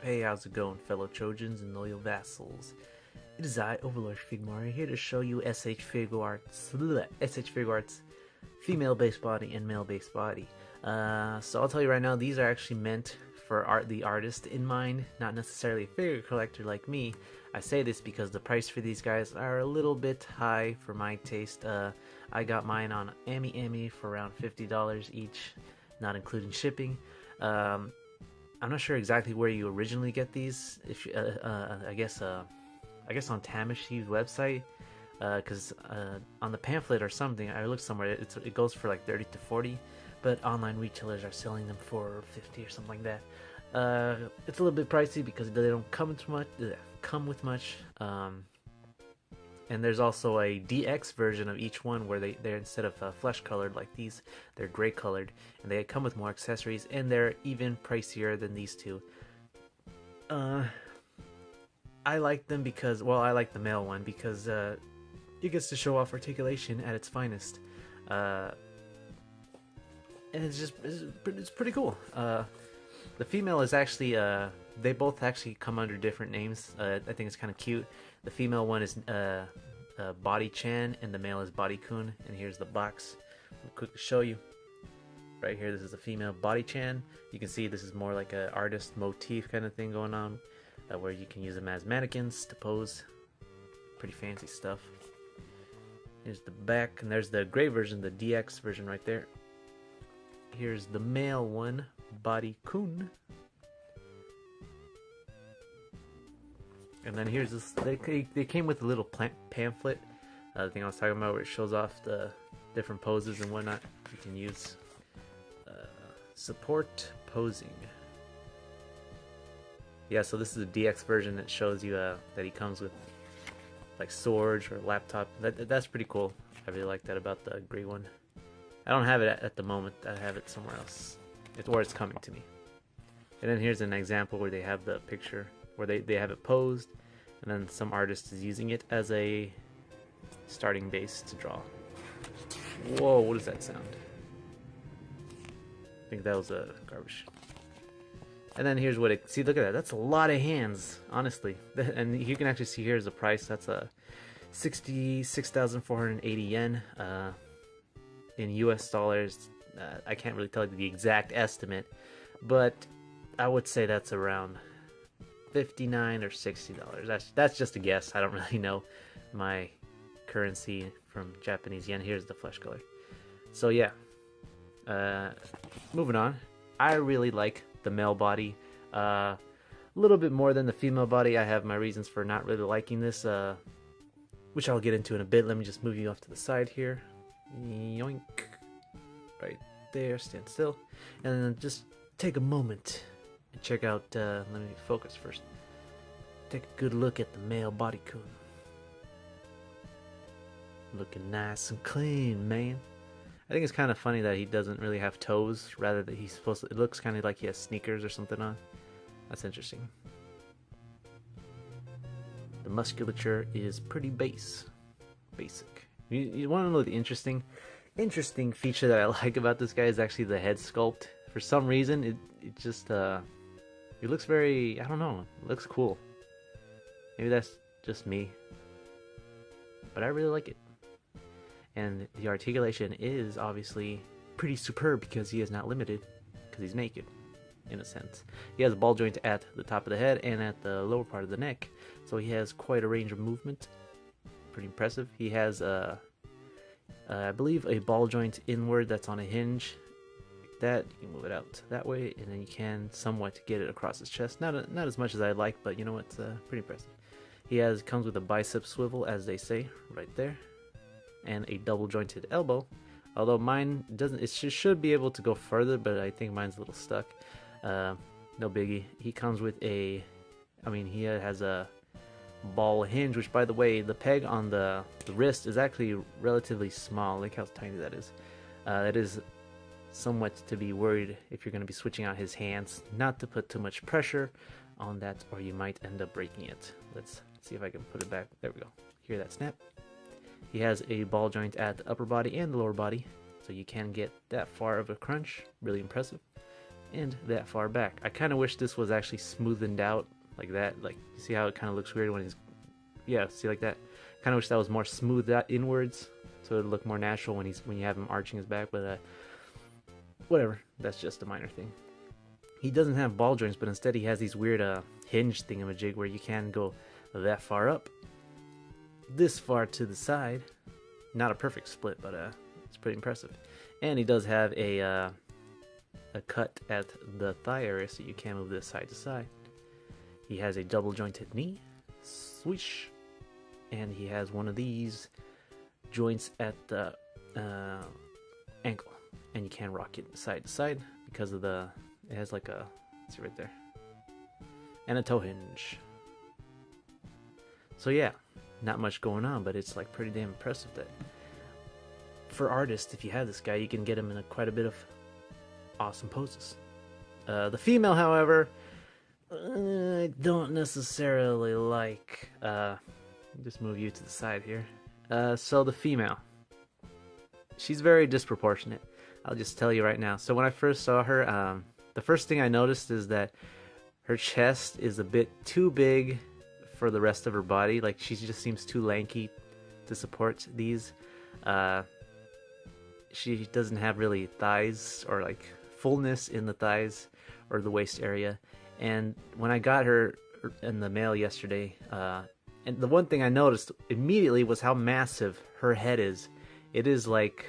Hey, how's it going, fellow Trojans and loyal vassals? It is I, Overlord Figmari, here to show you SH Figure Arts, female-based body and male-based body. So I'll tell you right now, these are actually meant for the artist in mind, not necessarily a figure collector like me. I say this because the price for these guys are a little bit high for my taste. I got mine on Ami for around $50 each, not including shipping. I'm not sure exactly where you originally get these. If I guess on Tamashie's website, because on the pamphlet or something, I looked somewhere. It goes for like 30 to 40, but online retailers are selling them for 50 or something like that. It's a little bit pricey because they don't come with much. And there's also a DX version of each one where they're instead of flesh colored like these, they're gray colored, and they come with more accessories, and they're even pricier than these two. I like them because, well, I like the male one because it gets to show off articulation at its finest, and it's pretty cool. The female is actually they both actually come under different names. I think it's kind of cute. The female one is BodyChan and the male is Bodykun. And here's the box. I'll quickly show you. Right here, this is the female BodyChan. You can see this is more like an artist motif kind of thing going on, where you can use them as mannequins to pose. Pretty fancy stuff. Here's the back, and there's the gray version, the DX version right there. Here's the male one, Bodykun. And then here's this, they came with a little pamphlet, the thing I was talking about, where it shows off the different poses and whatnot you can use. Support posing. Yeah, so this is a DX version that shows you that he comes with like swords or laptop. That's pretty cool. I really like that about the gray one. I don't have it at the moment. I have it somewhere else. It's coming to me. And then here's an example where they have the picture where they have it posed, and then some artist is using it as a starting base to draw. Whoa, what does that sound? I think that was a garbage. And then here's what it, see, look at that, that's a lot of hands, honestly. And you can actually see here's the price. That's a 66,480 yen. In US dollars, I can't really tell you the exact estimate, but I would say that's around $59 or $60. That's just a guess. I don't really know my currency from Japanese yen. Here's the flesh color. So yeah, moving on. I really like the male body a little bit more than the female body. I have my reasons for not really liking this, which I'll get into in a bit. Let me just move you off to the side here. Yoink. Right there, stand still, and then just take a moment and check out, let me focus first. Take a good look at the male Bodykun. Looking nice and clean, man. I think it's kind of funny that he doesn't really have toes, rather that he's supposed to, it looks kind of like he has sneakers or something on. That's interesting. The musculature is pretty basic. You want to know the interesting feature that I like about this guy is actually the head sculpt. For some reason, it just it looks very, I don't know, it looks cool. Maybe that's just me, but I really like it. And the articulation is obviously pretty superb because he is not limited, because he's naked, in a sense. He has a ball joint at the top of the head and at the lower part of the neck, so he has quite a range of movement. Pretty impressive. He has I believe a ball joint inward that's on a hinge. That you can move it out that way, and then you can somewhat get it across his chest. Not as much as I'd like, but you know what? It's pretty impressive. He comes with a bicep swivel, as they say, right there, and a double jointed elbow. Although mine doesn't, it should be able to go further, but I think mine's a little stuck. No biggie. He comes with he has a ball hinge, which, by the way, the peg on the wrist is actually relatively small. Look how tiny that is. It is somewhat to be worried if you're going to be switching out his hands, not to put too much pressure on that, or you might end up breaking it. Let's see if I can put it back. There we go. Hear that snap? He has a ball joint at the upper body and the lower body, so you can get that far of a crunch. Really impressive. and that far back. I kind of wish this was actually smoothened out like that. Like, you see how it kind of looks weird when he's, yeah, see like that. Kind of wish that was more smoothed out inwards, so it would look more natural when you have him arching his back. But whatever, that's just a minor thing. He doesn't have ball joints, but instead he has these weird hinge thingamajig where you can go that far up, this far to the side. Not a perfect split, but it's pretty impressive. And he does have a cut at the thigh area, so you can move this side to side. He has a double jointed knee, swish, and he has one of these joints at the ankle, and you can rock it side to side because of the, it has like a, see right there, and a toe hinge. So yeah, not much going on, but it's like pretty damn impressive that for artists, if you have this guy, you can get him in quite a bit of awesome poses. The female, however, I don't necessarily like. Just move you to the side here. So the female, she's very disproportionate. I'll just tell you right now. So when I first saw her, the first thing I noticed is that her chest is a bit too big for the rest of her body. Like, she just seems too lanky to support these. She doesn't have really thighs or like fullness in the thighs or the waist area. And when I got her in the mail yesterday, and the one thing I noticed immediately was how massive her head is. It is like,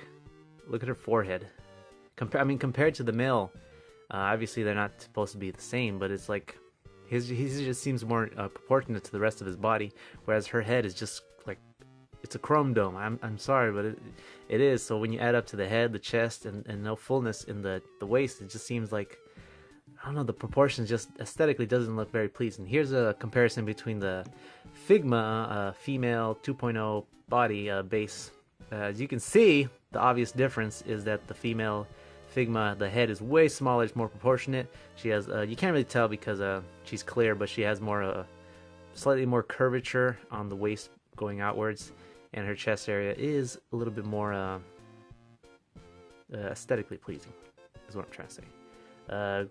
look at her forehead. Compared to the male, obviously they're not supposed to be the same, but it's like he just seems more proportionate to the rest of his body, whereas her head is just like, it's a chrome dome. I'm sorry, but it is. So when you add up to the head, the chest, and no fullness in the waist, it just seems like, I don't know, the proportions just aesthetically doesn't look very pleasing. Here's a comparison between the Figma female 2.0 body base. As you can see, the obvious difference is that the female Figma, the head is way smaller, it's more proportionate. She has, you can't really tell because she's clear, but she has more, slightly more curvature on the waist going outwards, and her chest area is a little bit more aesthetically pleasing, is what I'm trying to say.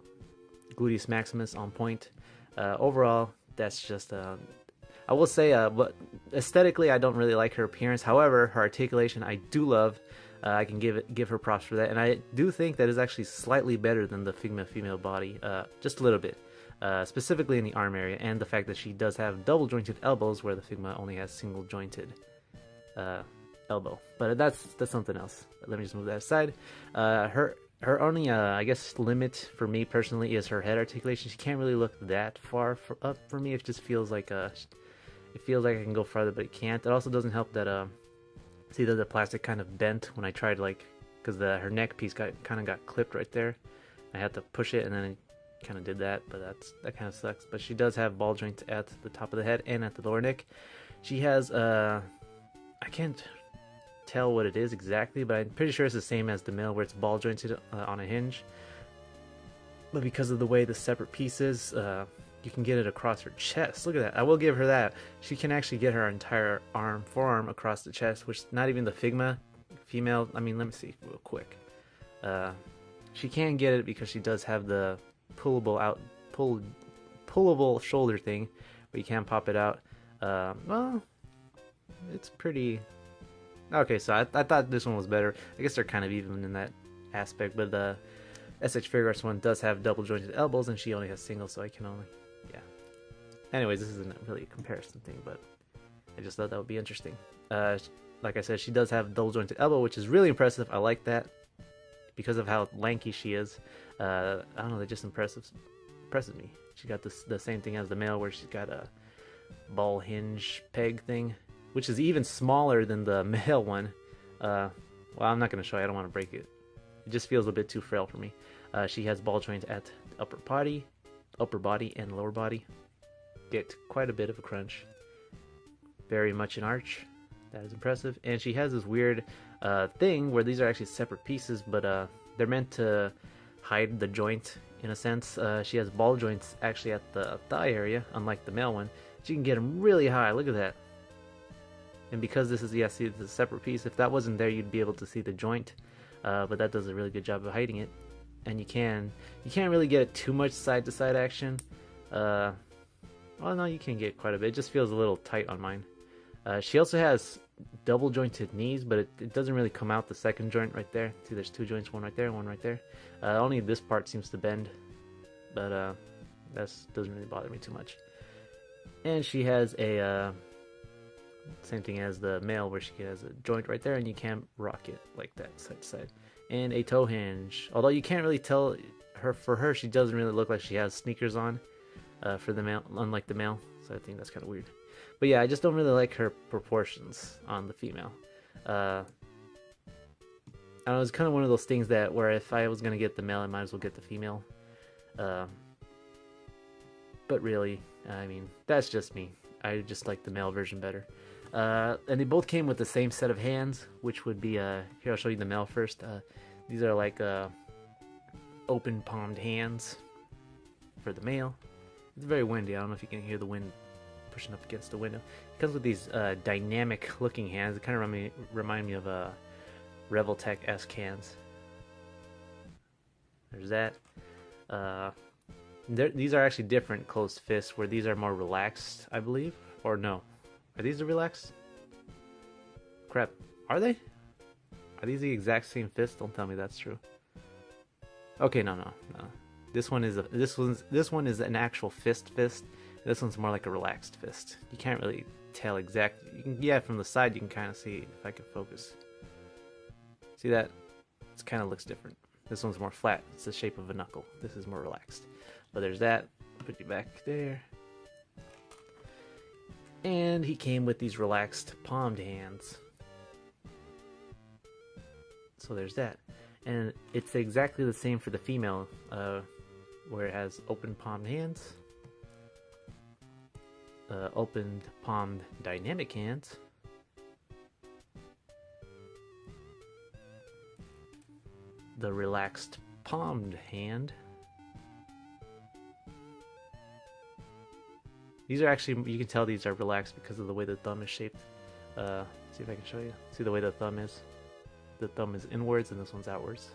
Gluteus maximus on point. Overall, that's just, I will say, but aesthetically, I don't really like her appearance. However, her articulation, I do love. I can give her props for that, and I do think that is actually slightly better than the Figma female body, just a little bit, specifically in the arm area, and the fact that she does have double jointed elbows, where the Figma only has single jointed elbow. But that's something else. Let me just move that aside. Her only, I guess, limit for me personally is her head articulation. She can't really look that far up for me. It just feels like it feels like I can go farther, but it can't. It also doesn't help that see that the plastic kind of bent when I tried, like, because her neck piece kind of got clipped right there. I had to push it, and then it kind of did that, but that kind of sucks. But she does have ball joints at the top of the head and at the lower neck. She has I can't tell what it is exactly, but I'm pretty sure it's the same as the male, where it's ball jointed on a hinge. But because of the way the separate pieces, you can get it across her chest. Look at that. I will give her that. She can actually get her entire forearm across the chest, which not even the Figma female. I mean, let me see real quick. She can get it because she does have the pullable shoulder thing, where you can pop it out. Well, it's pretty. Okay, so I thought this one was better. I guess they're kind of even in that aspect, but the SH Figure Arts one does have double jointed elbows, and she only has single, so I can only, yeah. Anyways, this isn't really a comparison thing, but I just thought that would be interesting. Like I said, she does have double jointed elbow, which is really impressive. I like that because of how lanky she is. I don't know, that just impresses me. She got the same thing as the male, where she's got a ball hinge peg thing, which is even smaller than the male one. Well, I'm not going to show you. I don't want to break it. It just feels a bit too frail for me. She has ball joints at the upper body, and lower body. Get quite a bit of a crunch. Very much an arch. That is impressive. And she has this weird thing where these are actually separate pieces, but they're meant to hide the joint in a sense. She has ball joints actually at the thigh area, unlike the male one. She can get them really high. Look at that. And because this is, yeah, see, it's a separate piece. If that wasn't there, you'd be able to see the joint. But that does a really good job of hiding it. and you can't really get too much side to side action. Well, no, you can get quite a bit. It just feels a little tight on mine. She also has double jointed knees, but it doesn't really come out the second joint right there. See, there's two joints, one right there, one right there. Only this part seems to bend, but that doesn't really bother me too much. And she has a same thing as the male, where she has a joint right there, and you can rock it like that side to side. And a toe hinge, although you can't really tell her. For her, she doesn't really look like she has sneakers on. For the male, unlike the male, so I think that's kind of weird. But yeah, I just don't really like her proportions on the female. I don't know, it's kind of one of those things that where if I was gonna get the male, I might as well get the female. But really, I mean, that's just me. I just like the male version better. And they both came with the same set of hands, which would be here. I'll show you the male first. These are like open palmed hands for the male. It's very windy. I don't know if you can hear the wind pushing up against the window. It comes with these dynamic looking hands. It kind of remind me of Revoltech-esque hands. There's that. These are actually different closed fists, where these are more relaxed, I believe. Or no. Are these the relaxed? Crap. Are they? Are these the exact same fist? Don't tell me that's true. Okay, no. This one is an actual fist. This one's more like a relaxed fist. You can't really tell exactly. Yeah, from the side you can kind of see if I can focus. See that? It kind of looks different. This one's more flat. It's the shape of a knuckle. This is more relaxed. But there's that. Put you back there. And he came with these relaxed palmed hands. So there's that. And it's exactly the same for the female, where it has open palmed hands, open palmed dynamic hands, the relaxed palmed hand. These are actually, you can tell these are relaxed because of the way the thumb is shaped. See if I can show you. See the way the thumb is? The thumb is inwards and this one's outwards.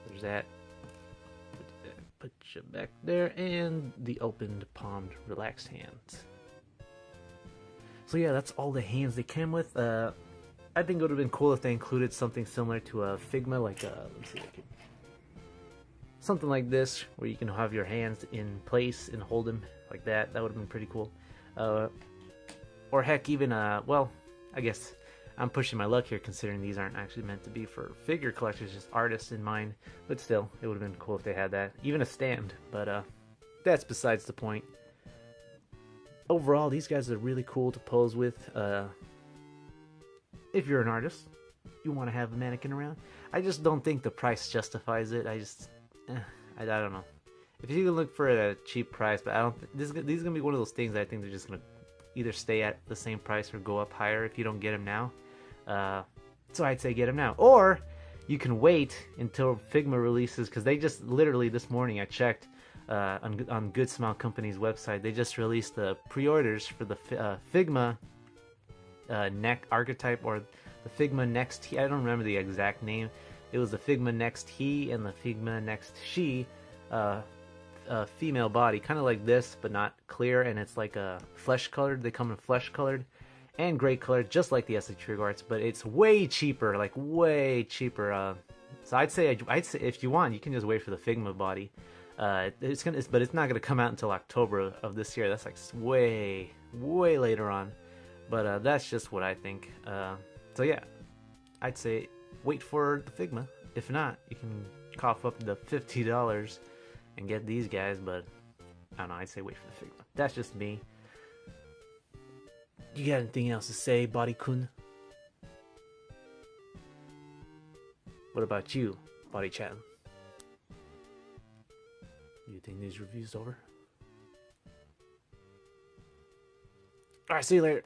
There's that. Put you back there, and the opened palmed relaxed hands. So yeah, that's all the hands they came with. I think it would have been cool if they included something similar to a Figma, like let me see if I can, something like this, where you can have your hands in place and hold them like that. That would have been pretty cool. Or heck, even well, I guess I'm pushing my luck here, considering these aren't actually meant to be for figure collectors, just artists in mind. But still, it would have been cool if they had that. Even a stand, but that's besides the point. Overall, these guys are really cool to pose with. If you're an artist, you want to have a mannequin around. I just don't think the price justifies it. I don't know. If you can look for it at a cheap price, but I don't. These are gonna be one of those things that I think they're just gonna either stay at the same price or go up higher if you don't get them now. So I'd say get them now, or you can wait until Figma releases, because they just literally this morning I checked on Good Smile Company's website. They just released the pre-orders for the Figma neck archetype, or the Figma Next He. I don't remember the exact name. It was the Figma Next He and the Figma Next She female body, kind of like this, but not clear, and it's like a flesh colored. They come in flesh colored and gray colored, just like the SC Trigger Arts, but it's way cheaper, like way cheaper. So I'd say if you want, you can just wait for the Figma body. But it's not gonna come out until October of this year. That's like way later on. But that's just what I think. So yeah, I'd say wait for the Figma. If not, you can cough up the $50 and get these guys. But I don't know, I'd say wait for the Figma. That's just me. You got anything else to say, Bodykun? What about you, BodyChan? You think these reviews over? Alright, see you later.